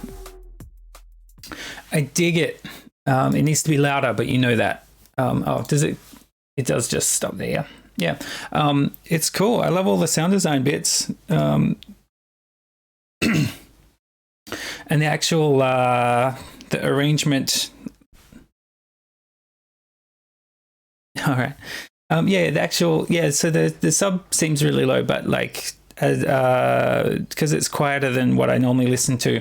I dig it. It needs to be louder, but you know that. Does it? It does just stop there. Yeah. It's cool. I love all the sound design bits. And the actual the arrangement. All right. Yeah, the actual, yeah, so the sub seems really low, but like because it's quieter than what I normally listen to.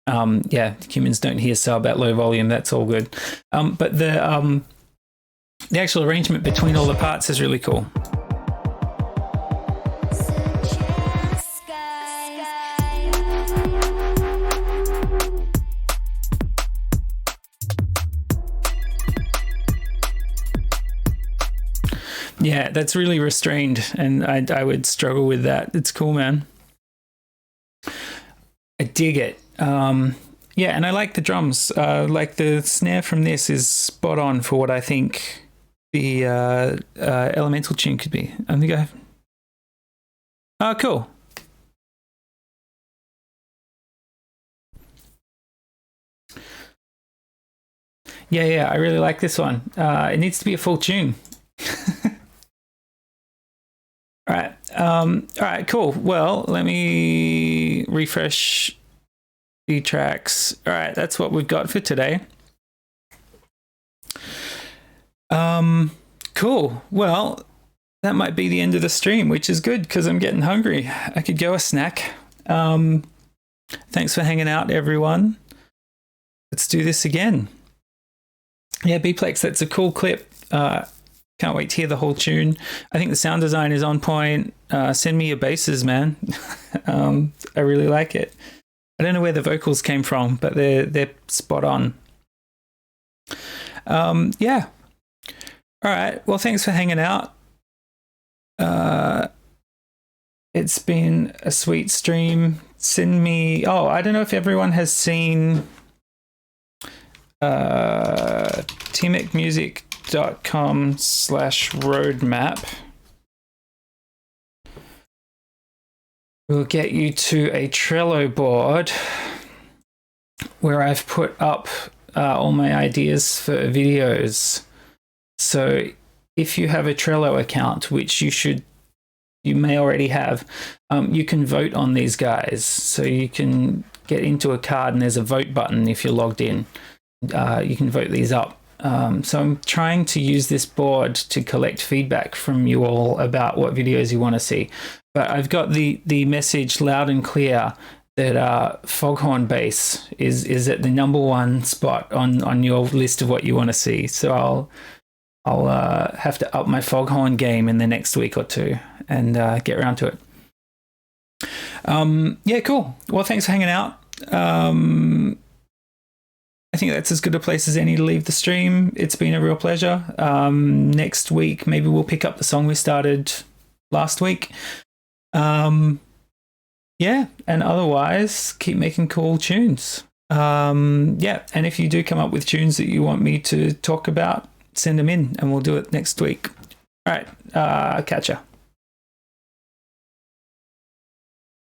Yeah, humans don't hear sub at low volume. That's all good. But the actual arrangement between all the parts is really cool. Yeah, that's really restrained, and I would struggle with that. It's cool, man. I dig it. Yeah, and I like the drums. Like the snare from this is spot on for what I think the elemental tune could be. I think I have... Oh, cool. Yeah, I really like this one. It needs to be a full tune. All right, cool. Well, let me refresh the tracks. All right, that's what we've got for today. Cool. Well, that might be the end of the stream, which is good because I'm getting hungry. I could go a snack. Thanks for hanging out, everyone. Let's do this again. Yeah, Bplex, that's a cool clip. Can't wait to hear the whole tune. I think the sound design is on point. Send me your basses, man. I really like it. I don't know where the vocals came from, but they're spot on. Yeah. All right. Well, thanks for hanging out. It's been a sweet stream. Send me... Oh, I don't know if everyone has seen tmechmusic.com/roadmap. We'll get you to a Trello board where I've put up all my ideas for videos. So if you have a Trello account, which you may already have, you can vote on these guys. So you can get into a card and there's a vote button if you're logged in. You can vote these up. So I'm trying to use this board to collect feedback from you all about what videos you want to see. But I've got the message loud and clear that foghorn bass is at the #1 spot on your list of what you want to see. So I'll have to up my foghorn game in the next week or two and get around to it. Yeah, cool. Well, thanks for hanging out. I think that's as good a place as any to leave the stream. It's been a real pleasure. Next week, maybe we'll pick up the song we started last week. Yeah, and otherwise, keep making cool tunes. Yeah, and if you do come up with tunes that you want me to talk about, send them in and we'll do it next week. All right, catch ya.